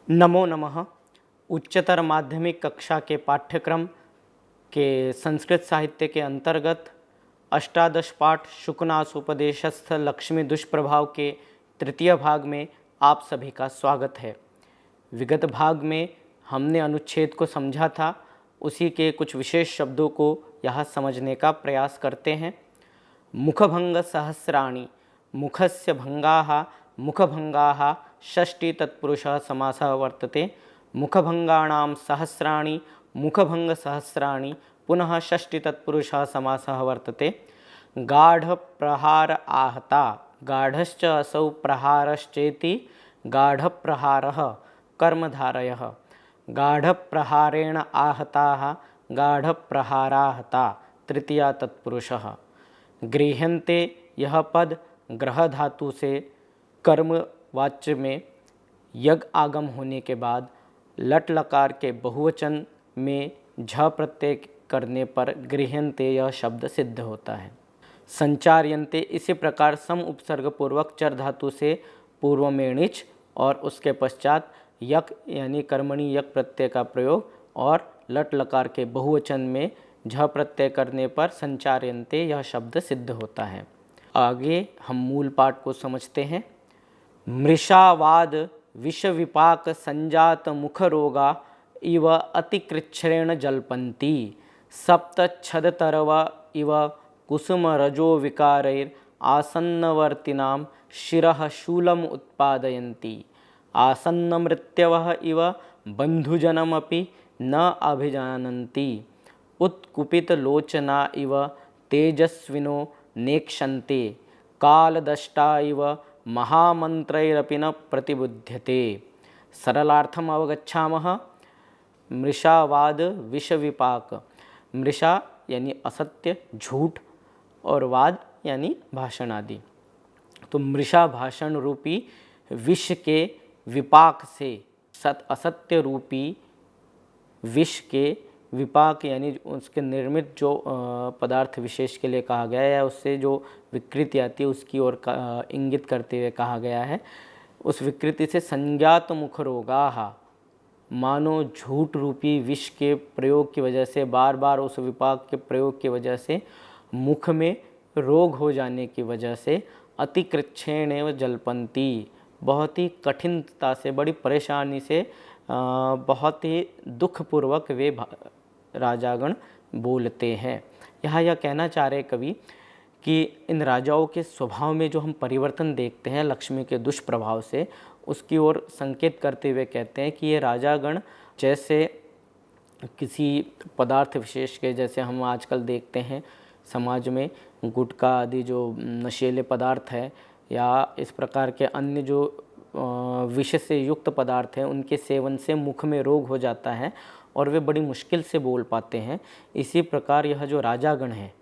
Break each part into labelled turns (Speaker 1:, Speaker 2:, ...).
Speaker 1: नमो नमः। उच्चतर माध्यमिक कक्षा के पाठ्यक्रम के संस्कृत साहित्य के अंतर्गत अष्टादश पाठ शुकनासोपदेशस्थ लक्ष्मी दुष्प्रभाव के तृतीय भाग में आप सभी का स्वागत है। विगत भाग में हमने अनुच्छेद को समझा था, उसी के कुछ विशेष शब्दों को यहाँ समझने का प्रयास करते हैं। मुखभंग सहस्राणि, मुखस्य भंगाः मुखभंगाः षष्ठी तत्पुरुषः समासः वर्तते। मुखभंगाणां सहस्राणि मुखभंग सहस्राणि पुनः षष्ठी तत्पुरुषः समासः वर्तते। गाढ़ प्रहार आहता, गाढ़श्च असौ प्रहारश्चेति गाढ़ प्रहारः कर्मधारयः। गाढ़ प्रहारेण आहताः गाढ़ प्रहाराहता तृतीया तत्पुरुषः। गृह्यन्ते यह पद ग्रह धातु से कर्म वाच्य में यज्ञ आगम होने के बाद लट लकार के बहुवचन में झ प्रत्यय करने पर गृह्यन्ते यह शब्द सिद्ध होता है। संचार्यन्ते इसी प्रकार सम उपसर्ग पूर्वक चर धातु से पूर्व में णिच और उसके पश्चात यक यानी कर्मणि यक प्रत्यय का प्रयोग और लट लकार के बहुवचन में झ प्रत्यय करने पर संचार्यन्ते यह शब्द सिद्ध होता है। आगे हम मूल पाठ को समझते हैं। मृषावाद विष विपाक संजात मुख रोगा इव अतिकृच्छ्रेण जल्पन्ति सप्तच्छदतरव इव कुसुम रजो विकारैर आसन्नवर्तिनां शिरः शूलम् उत्पादयन्ति आसन्नमृत्यवः इव बन्धुजनमपि न अभिजानन्ति उत्कुपितलोचना इव तेजस्विनो नेक्षन्ते कालदष्टा इव महामंत्रैरपि न प्रतिबुध्यते। सरलार्थम अवगच्छामः। मृषावाद विष विपाक, मृषा यानी असत्य झूठ और वाद यानी भाषण आदि। तो मृषा भाषण रूपी विष के विपाक से असत्य रूपी विष के विपाक यानी उसके निर्मित जो पदार्थ विशेष के लिए कहा गया है या उससे जो विकृति आती है उसकी ओर इंगित करते हुए कहा गया है। उस विकृति से संज्ञात मुख रोगाः, मानो झूठ रूपी विष के प्रयोग की वजह से बार बार उस विपाक के प्रयोग की वजह से मुख में रोग हो जाने की वजह से अतिकृच्छ्रेण जल्पन्ति, बहुत ही कठिनता से बड़ी परेशानी से बहुत ही दुखपूर्वक वे राजागण बोलते हैं। यहाँ यह कहना चाह रहे कवि कि इन राजाओं के स्वभाव में जो हम परिवर्तन देखते हैं लक्ष्मी के दुष्प्रभाव से, उसकी ओर संकेत करते हुए कहते हैं कि ये राजागण जैसे किसी पदार्थ विशेष के, जैसे हम आजकल देखते हैं समाज में गुटखा आदि जो नशीले पदार्थ है या इस प्रकार के अन्य जो विष से युक्त पदार्थ हैं, उनके सेवन से मुख में रोग हो जाता है और वे बड़ी मुश्किल से बोल पाते हैं। इसी प्रकार यह जो राजागण हैं,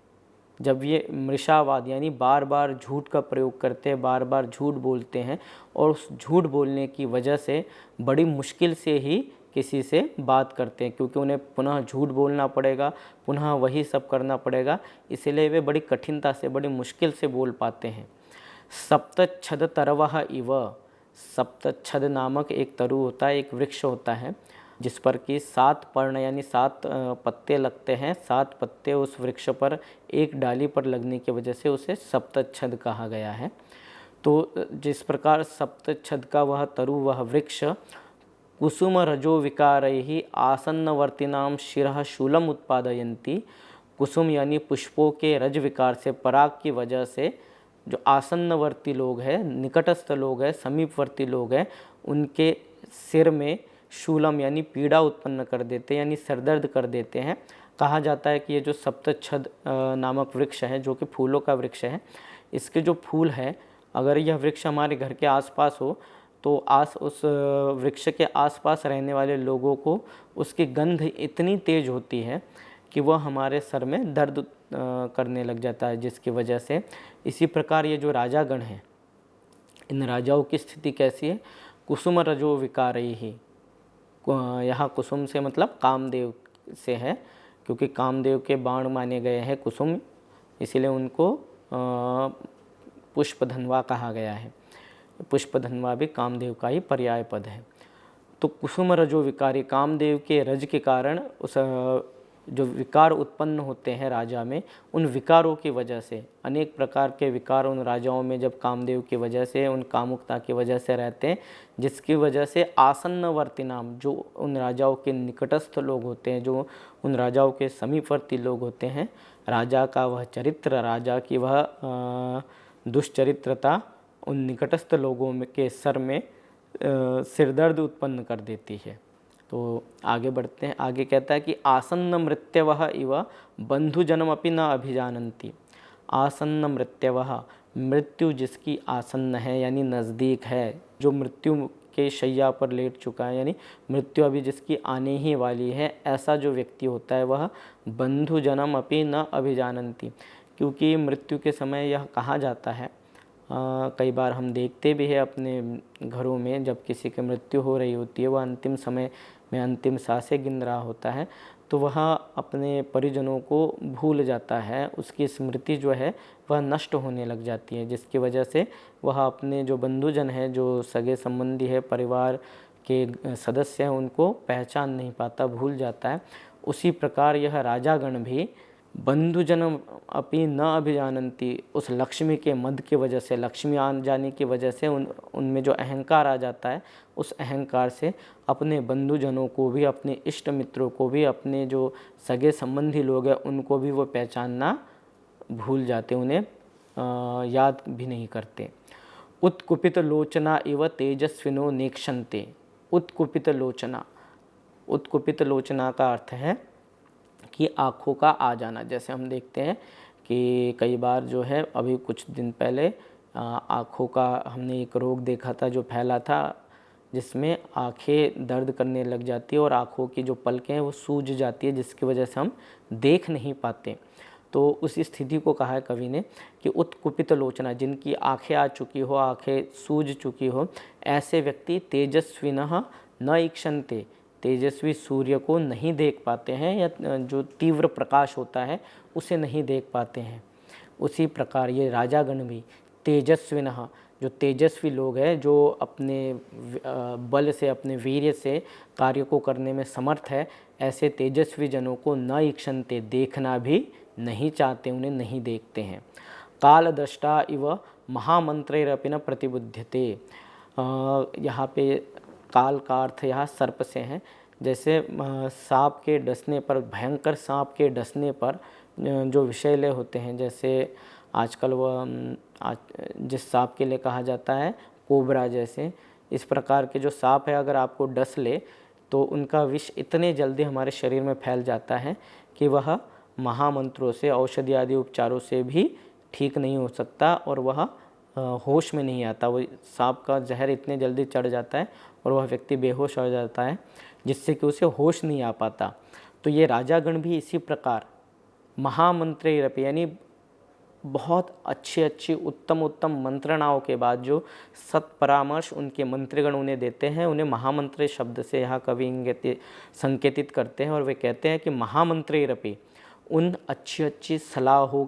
Speaker 1: जब ये मृषावाद यानी बार बार झूठ का प्रयोग करते हैं, बार बार झूठ बोलते हैं और उस झूठ बोलने की वजह से बड़ी मुश्किल से ही किसी से बात करते हैं, क्योंकि उन्हें पुनः झूठ बोलना पड़ेगा, पुनः वही सब करना पड़ेगा, इसलिए वे बड़ी कठिनता से बड़ी मुश्किल से बोल पाते हैं। सप्तच्छद तरवः इव, सप्तच्छद नामक एक तरु होता है, एक वृक्ष होता है जिस पर कि 7 पर्ण यानी 7 पत्ते लगते हैं। 7 पत्ते उस वृक्ष पर एक डाली पर लगने की वजह से उसे सप्तच्छद कहा गया है। तो जिस प्रकार सप्तच्छद का वह तरु, वह वृक्ष कुसुम रजो विकारैः आसन्नवर्तिनां शिरः शूलम् उत्पादयन्ति, कुसुम यानी पुष्पों के रज विकार से, पराग की वजह से जो आसन्नवर्ती लोग हैं, निकटस्थ लोग हैं, समीपवर्ती लोग हैं, उनके सिर में शूलम यानी पीड़ा उत्पन्न कर देते हैं, यानी सरदर्द कर देते हैं। कहा जाता है कि ये जो सप्तच्छद नामक वृक्ष है, जो कि फूलों का वृक्ष है, इसके जो फूल है, अगर यह वृक्ष हमारे घर के आसपास हो तो उस वृक्ष के आसपास रहने वाले लोगों को उसकी गंध इतनी तेज होती है कि वह हमारे सर में दर्द करने लग जाता है, जिसकी वजह से। इसी प्रकार ये जो राजागण हैं, इन राजाओं की स्थिति कैसी है? कुसुम रजो विकारैः, यहाँ कुसुम से मतलब कामदेव से है, क्योंकि कामदेव के बाण माने गए हैं कुसुम, इसीलिए उनको पुष्पधन्वा कहा गया है। पुष्पधन्वा भी कामदेव का ही पर्याय पद है। तो कुसुम रजो विकारी, कामदेव के रज के कारण उस जो विकार उत्पन्न होते हैं राजा में, उन विकारों की वजह से, अनेक प्रकार के विकार उन राजाओं में जब कामदेव की वजह से, उन कामुकता की वजह से रहते हैं, जिसकी वजह से आसन्नवर्ती नाम, जो उन राजाओं के निकटस्थ लोग होते हैं, जो उन राजाओं के समीपवर्ती लोग होते हैं, राजा का वह चरित्र, राजा की वह दुष्चरित्रता उन निकटस्थ लोगों के सर में सिरदर्द उत्पन्न कर देती है। तो आगे बढ़ते हैं। आगे कहता है कि आसन्न मृत्यवः इव बंधुजनमपि न अभिजानन्ति। आसन्न मृत्यवः, मृत्यु जिसकी आसन्न है यानी नज़दीक है, जो मृत्यु के शैया पर लेट चुका है, यानी मृत्यु अभी जिसकी आने ही वाली है, ऐसा जो व्यक्ति होता है वह बंधुजनम अपि न अभिजानन्ति। क्योंकि मृत्यु के समय यह कहा जाता है, कई बार हम देखते भी हैं अपने घरों में, जब किसी की मृत्यु हो रही होती है, वह अंतिम समय में अंतिम सांसें गिन रहा होता है, तो वह अपने परिजनों को भूल जाता है, उसकी स्मृति जो है वह नष्ट होने लग जाती है, जिसकी वजह से वह अपने जो बंधुजन हैं, जो सगे संबंधी है, परिवार के सदस्य हैं, उनको पहचान नहीं पाता, भूल जाता है। उसी प्रकार यह राजागण भी बंधुजन अपि न अभिजानन्ति, उस लक्ष्मी के मद की वजह से, लक्ष्मी आ जाने की वजह से उनमें जो अहंकार आ जाता है, उस अहंकार से अपने बंधुजनों को भी, अपने इष्ट मित्रों को भी, अपने जो सगे संबंधी लोग हैं उनको भी वो पहचानना भूल जाते, उन्हें याद भी नहीं करते। उत्कुपित लोचना इव तेजस्विनो नेक्षन्ते। उत्कुपित लोचना, उत्कुपित लोचना का अर्थ है कि आँखों का आ जाना। जैसे हम देखते हैं कि कई बार जो है, अभी कुछ दिन पहले आँखों का हमने एक रोग देखा था जो फैला था, जिसमें आँखें दर्द करने लग जाती है और आँखों की जो पलकें हैं वो सूज जाती है, जिसकी वजह से हम देख नहीं पाते। तो उस स्थिति को कहा है कवि ने कि उत्कुपित लोचना, जिनकी आँखें आ चुकी हो, आँखें सूज चुकी हो, ऐसे व्यक्ति तेजस्विनः न ईक्षन्ते, तेजस्वी सूर्य को नहीं देख पाते हैं, या जो तीव्र प्रकाश होता है उसे नहीं देख पाते हैं। उसी प्रकार ये राजागण भी तेजस्विनः, जो तेजस्वी लोग हैं, जो अपने बल से, अपने वीर्य से कार्य को करने में समर्थ है, ऐसे तेजस्वी जनों को न ईक्षन्ते, देखना भी नहीं चाहते, उन्हें नहीं देखते हैं। कालदृष्टा इव महामंत्रैरपि न प्रतिबुध्यते। यहाँ पे काल का अर्थ यहाँ सर्प से है। जैसे सांप के डसने पर, भयंकर सांप के डसने पर जो विषैले होते हैं, जैसे आजकल वह जिस सांप के लिए कहा जाता है कोबरा, जैसे इस प्रकार के जो सांप है, अगर आपको डस ले तो उनका विष इतने जल्दी हमारे शरीर में फैल जाता है कि वह महामंत्रों से, औषधि आदि उपचारों से भी ठीक नहीं हो सकता, और वह होश में नहीं आता। वो सांप का जहर इतने जल्दी चढ़ जाता है और वह व्यक्ति बेहोश हो जाता है, जिससे कि उसे होश नहीं आ पाता। तो ये राजागण भी इसी प्रकार महामंत्रैरपि, यानी बहुत अच्छी उत्तम मंत्रणाओं के बाद जो सत्परामर्श उनके मंत्रीगण उन्हें देते हैं, उन्हें महामंत्री शब्द से यहाँ कवि संकेतित करते हैं, और वे कहते हैं कि महामंत्रैरपि, उन अच्छी सलाहों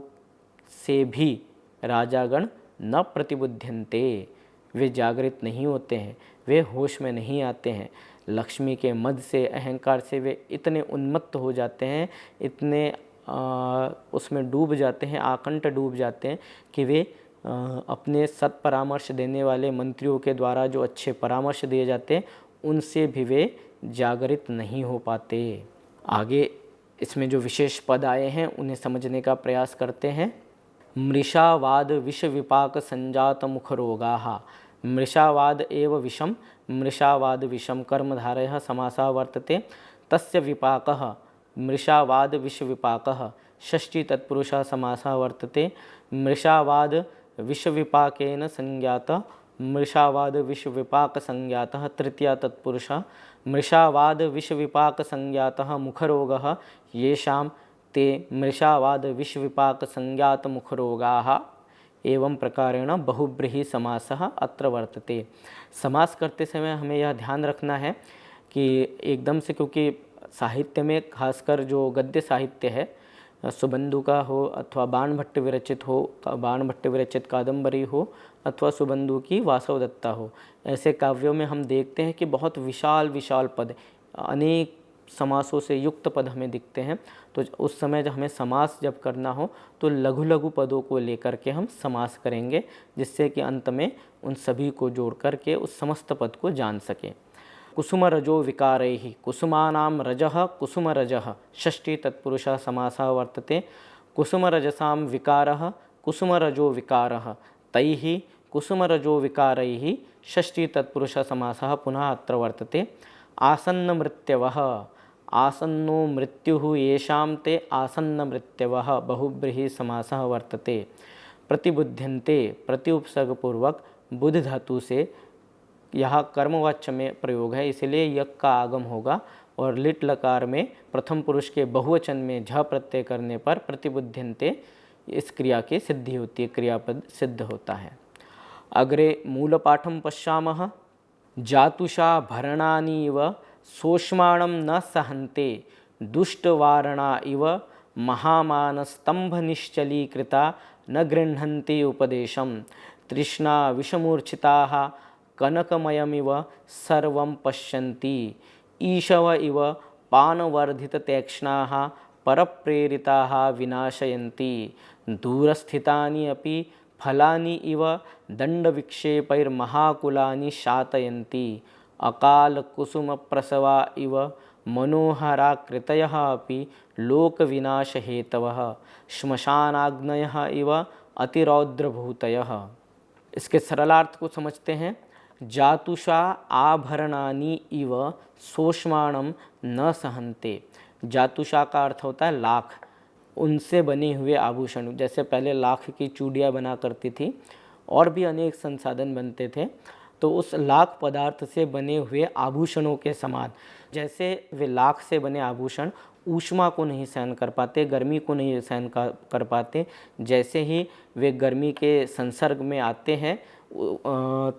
Speaker 1: से भी राजागण न प्रतिबुध्यन्ते, वे जागृत नहीं होते हैं, वे होश में नहीं आते हैं। लक्ष्मी के मद से, अहंकार से वे इतने उन्मत्त हो जाते हैं, इतने उसमें डूब जाते हैं, आकंठ डूब जाते हैं कि वे अपने सत्परामर्श देने वाले मंत्रियों के द्वारा जो अच्छे परामर्श दिए जाते हैं, उनसे भी वे जागृत नहीं हो पाते। आगे इसमें जो विशेष पद आए हैं उन्हें समझने का प्रयास करते हैं। मृषावाद विष विपाक संजात मुख रोगाः। मृषावाद एव विषम, मृषावाद विषम कर्मधारयः समासः वर्तते, तस्य विपाकः मृषावाद विष विपाकः षष्ठी तत्पुरुषः समासः वर्तते। मृषावाद विष विपाकेन संज्ञातः, मृषावाद विष विपाक संज्ञातः तृतीया तत्पुरुषः। मृषावाद विष विपाक संज्ञातः मुखरोगः येषां ते मृषावाद विष विपाक संज्ञात मुखरोगाः। एवं प्रकारेण बहुब्रीहि समासः अत्र वर्तते। समास करते समय हमें यह ध्यान रखना है कि एकदम से, क्योंकि साहित्य में खासकर जो गद्य साहित्य है सुबंधु का हो अथवा बाणभट्ट विरचित हो, बाणभट्ट विरचित कादंबरी हो अथवा सुबंधु की वासवदत्ता हो। ऐसे काव्यों में हम देखते हैं कि बहुत विशाल विशाल पद, अनेक समासों से युक्त पद हमें दिखते हैं। तो उस समय जब हमें समास जब करना हो तो लघु लघु पदों को लेकर के हम समास करेंगे, जिससे कि अंत में उन सभी को जोड़ करके उस समस्त पद को जान सकें। कुसुम रजो विकारैः, कुसुमानां रजः कुसुम रजः, षष्ठी तत्पुरुषः समासः वर्तते। कुसुम रजसां विकारः कुसुम रजो विकारः, तैः कुसुम रजो विकारैः षष्ठी तत्पुरुषः समासः पुनः अत्र वर्तते। आसन्न मृत्यवः, आसन्नो मृत्युः येषां ते आसन्न मृत्यवः बहुब्रीहि समासः वर्तते। प्रतिबुध्यन्ते, प्रति उपसर्ग पूर्वक बुध धातु से यह कर्मवाच्य में प्रयोग है, इसलिए यक का आगम होगा और लिट लकार में प्रथम पुरुष के बहुवचन में झ प्रत्यय करने पर प्रतिबुध्यन्ते इस क्रिया की सिद्धि होती है, क्रियापद सिद्ध होता है। अग्रे मूल पाठम पश्यामः। जातुषा भरणानि इव सोष्माणं न सहन्ते, दुष्टवारणा इव महामानस्तंभनिश्चलीकृता न गृह्णन्ति उपदेशं, तृष्णा विषमूर्छिताः कनकमयमिव सर्वं पश्यन्ति, ईशव इव पानवर्धिततीक्ष्णाः परप्रेरिताः विनाशयन्ति, दूरस्थितानि अपि फलानि इव दण्डविक्षेपैर्महाकुलानि शातयन्ति, अकालकुसुमप्रसवा इव मनोहराकृतयः अपि लोकविनाशहेतवः, श्मशानाग्नयः इव अतिरौद्रभूतयः। इसके सरलार्थ को समझते हैं। जातुषा आभरणानि इव सोष्माणं न सहन्ते। जातुषा का अर्थ होता है लाख, उनसे बने हुए आभूषण। जैसे पहले लाख की चूड़ियाँ बना करती थी और भी अनेक संसाधन बनते थे, तो उस लाख पदार्थ से बने हुए आभूषणों के समान, जैसे वे लाख से बने आभूषण ऊष्मा को नहीं सहन कर पाते, गर्मी को नहीं सहन कर पाते, जैसे ही वे गर्मी के संसर्ग में आते हैं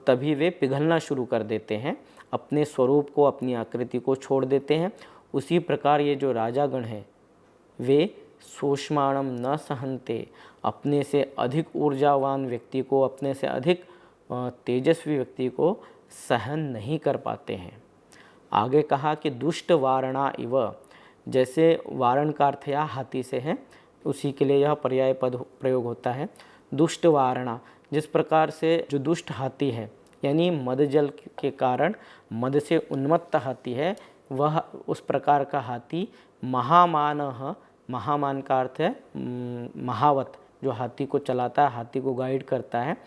Speaker 1: तभी वे पिघलना शुरू कर देते हैं, अपने स्वरूप को, अपनी आकृति को छोड़ देते हैं। उसी प्रकार ये जो राजागण हैं वे सोष्माणम न सहन्ते, अपने से अधिक ऊर्जावान व्यक्ति को, अपने से अधिक तेजस्वी व्यक्ति को सहन नहीं कर पाते हैं। आगे कहा कि दुष्ट वारणा इव, जैसे वारण का अर्थ या हाथी से है, उसी के लिए यह पर्याय पद प्रयोग होता है। दुष्ट वारणा, जिस प्रकार से जो दुष्ट हाथी है यानी मद जल के कारण मद से उन्मत्त हाथी है, वह उस प्रकार का हाथी महामानः, महामान का अर्थ है महावत, जो हाथी को चलाता है, हाथी को गाइड करता है,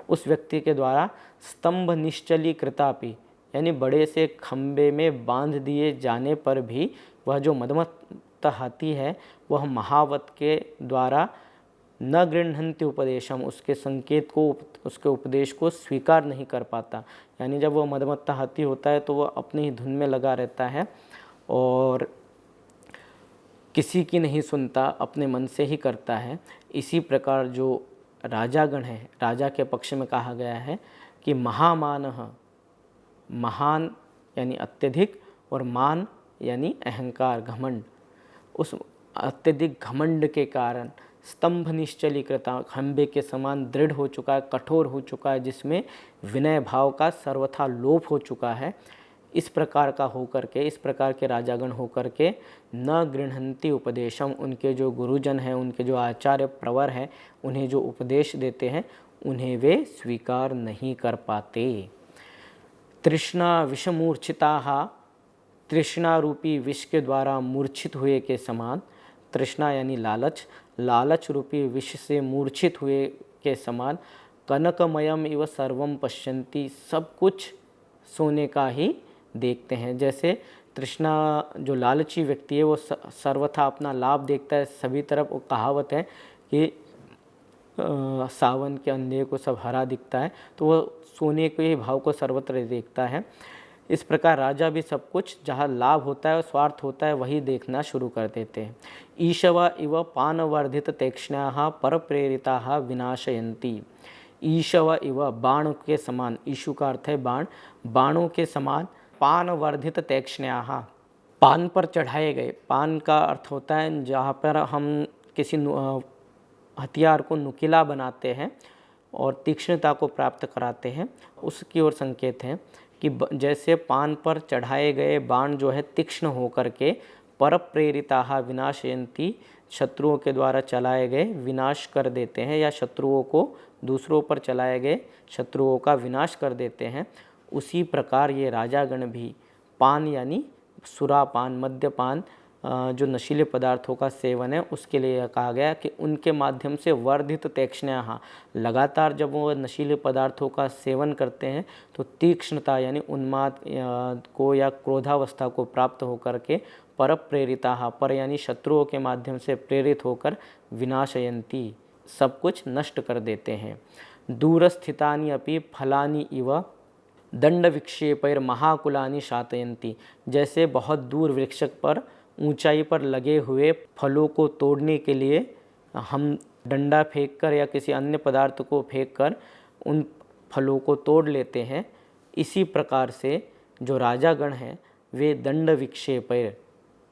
Speaker 1: उस व्यक्ति के द्वारा स्तंभ निश्चलीकृतापि, यानी बड़े से खंबे में बांध दिए जाने पर भी वह जो मदमत्त हाथी है वह महावत के द्वारा न गृह्णन्ति उपदेशम, उसके संकेत को, उसके उपदेश को स्वीकार नहीं कर पाता। यानी जब वह मदमत्त हाथी होता है तो वह अपनी ही धुन में लगा रहता है और किसी की नहीं सुनता, अपने मन से ही करता है। इसी प्रकार जो राजागण है, राजा के पक्ष में कहा गया है कि महामानः, महान यानी अत्यधिक, और मान यानी अहंकार, घमंड, उस अत्यधिक घमंड के कारण स्तंभ निश्चलीकृता, खंबे के समान दृढ़ हो चुका है, कठोर हो चुका है, जिसमें विनय भाव का सर्वथा लोप हो चुका है। इस प्रकार का होकर के, इस प्रकार के राजागण होकर के न गृह्णन्ति उपदेशम, उनके जो गुरुजन हैं, उनके जो आचार्य प्रवर हैं, उन्हें जो उपदेश देते हैं उन्हें वे स्वीकार नहीं कर पाते। तृष्णा विषमूर्छिताः, तृष्णा रूपी विष के द्वारा मूर्छित हुए के समान, तृष्णा यानी लालच, लालच रूपी विष से मूर्छित हुए के समान, कनकमयम इव सर्वम पश्यन्ति, सब कुछ सोने का ही देखते हैं। जैसे तृष्णा, जो लालची व्यक्ति है वो सर्वथा अपना लाभ देखता है सभी तरफ। वो कहावत है कि सावन के अंधे को सब हरा दिखता है, तो वह सोने के ही भाव को सर्वत्र देखता है। इस प्रकार राजा भी सब कुछ जहाँ लाभ होता है, स्वार्थ होता है, वही देखना शुरू कर देते हैं। ईशव इव पानवर्धित तीक्ष्णाः परप्रेरिताः विनाशयन्ति, ईशव इव बाण के समान, ईशु का अर्थ है बाण, बाणों के समान, पानवर्धित तीक्ष्णाः, पान पर चढ़ाए गए, पान का अर्थ होता है जहाँ पर हम किसी हथियार को नुकीला बनाते हैं और तीक्ष्णता को प्राप्त कराते हैं, उसकी ओर संकेत है कि जैसे पान पर चढ़ाए गए बाण जो है तीक्ष्ण होकर के पर प्रेरिता विनाशयंती, शत्रुओं के द्वारा चलाए गए विनाश कर देते हैं या शत्रुओं को दूसरों पर चलाए गए शत्रुओं का विनाश कर देते हैं, उसी प्रकार ये राजागण भी पान यानी सुरापान, मद्यपान, जो नशीले पदार्थों का सेवन है उसके लिए यह कहा गया कि उनके माध्यम से वर्धित तीक्ष्णया, लगातार जब वो नशीले पदार्थों का सेवन करते हैं तो तीक्ष्णता यानी उन्माद को या क्रोधावस्था को प्राप्त होकर के पर प्रेरिता, पर यानी शत्रुओं के माध्यम से प्रेरित होकर विनाशयंती, सब कुछ नष्ट कर देते हैं। दूरस्थितानि अपि फलानि इव दंड विक्षेपैर महाकुलानि शातयंती, जैसे बहुत दूर वृक्ष पर ऊंचाई पर लगे हुए फलों को तोड़ने के लिए हम डंडा फेंककर या किसी अन्य पदार्थ को फेंककर उन फलों को तोड़ लेते हैं, इसी प्रकार से जो राजागण हैं वे दंड विक्षेपैर,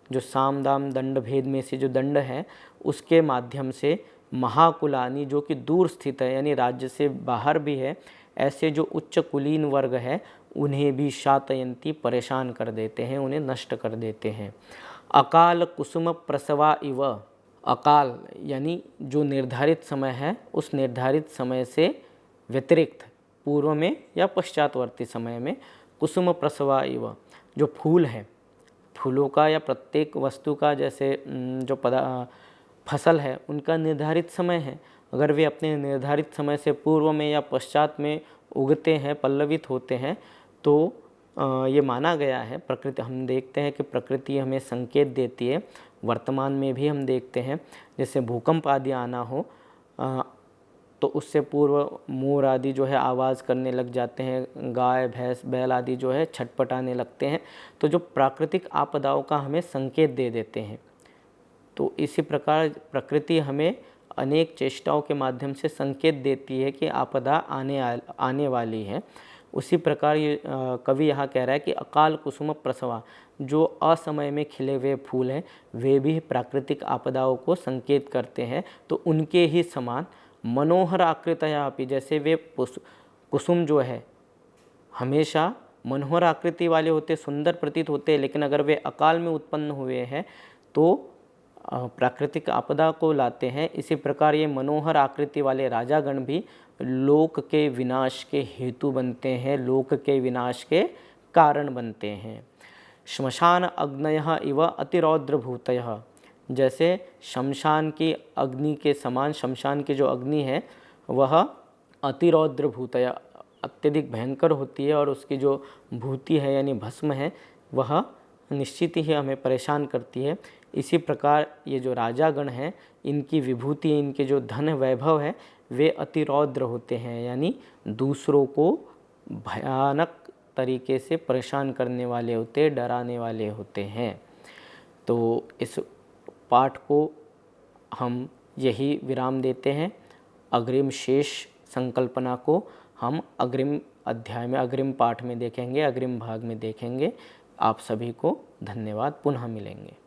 Speaker 1: जो साम दाम दंड भेद में से जो दंड है उसके माध्यम से महाकुलानी, जो कि दूर स्थित है यानी राज्य से बाहर भी है, ऐसे जो उच्च कुलीन वर्ग है उन्हें भी शातयंती, परेशान कर देते हैं, उन्हें नष्ट कर देते हैं। अकाल कुसुम प्रसवा इव, अकाल यानी जो निर्धारित समय है उस निर्धारित समय से व्यतिरिक्त पूर्व में या पश्चातवर्ती समय में कुसुम प्रसवा इव, जो फूल है, फूलों का या प्रत्येक वस्तु का जैसे जो फसल है उनका निर्धारित समय है, अगर वे अपने निर्धारित समय से पूर्व में या पश्चात में उगते हैं, पल्लवित होते हैं, तो ये माना गया है। प्रकृति, हम देखते हैं कि प्रकृति हमें संकेत देती है, वर्तमान में भी हम देखते हैं, जैसे भूकंप आदि आना हो तो उससे पूर्व मोर आदि जो है आवाज़ करने लग जाते हैं, गाय भैंस बैल आदि जो है छटपटाने लगते हैं, तो जो प्राकृतिक आपदाओं का हमें संकेत दे देते हैं। तो इसी प्रकार प्रकृति हमें अनेक चेष्टाओं के माध्यम से संकेत देती है कि आपदा आने वाली है। उसी प्रकार ये कवि यहाँ कह रहा है कि अकाल कुसुम प्रसवा, जो असमय में खिले हुए फूल हैं वे भी प्राकृतिक आपदाओं को संकेत करते हैं। तो उनके ही समान मनोहर आकृतया अपि, जैसे वे कुसुम जो है हमेशा मनोहर आकृति वाले होते, सुंदर प्रतीत होते हैं, लेकिन अगर वे अकाल में उत्पन्न हुए हैं तो प्राकृतिक आपदा को लाते हैं। इसी प्रकार ये मनोहर आकृति वाले राजागण भी लोक के विनाश के हेतु बनते हैं, लोक के विनाश के कारण बनते हैं। श्मशान अग्नयः इव अतिरौद्र भूतयः, जैसे शमशान की अग्नि के समान, शमशान की जो अग्नि है वह अतिरौद्र भूतया, अत्यधिक भयंकर होती है, और उसकी जो भूति है यानी भस्म है वह निश्चित ही हमें परेशान करती है। इसी प्रकार ये जो राजागण हैं इनकी विभूति, इनके जो धन वैभव है वे अतिरौद्र होते हैं, यानी दूसरों को भयानक तरीके से परेशान करने वाले होते, डराने वाले होते हैं। तो इस पाठ को हम यही विराम देते हैं। अग्रिम शेष संकल्पना को हम अग्रिम अध्याय में, अग्रिम पाठ में देखेंगे, अग्रिम भाग में देखेंगे। आप सभी को धन्यवाद, पुनः मिलेंगे।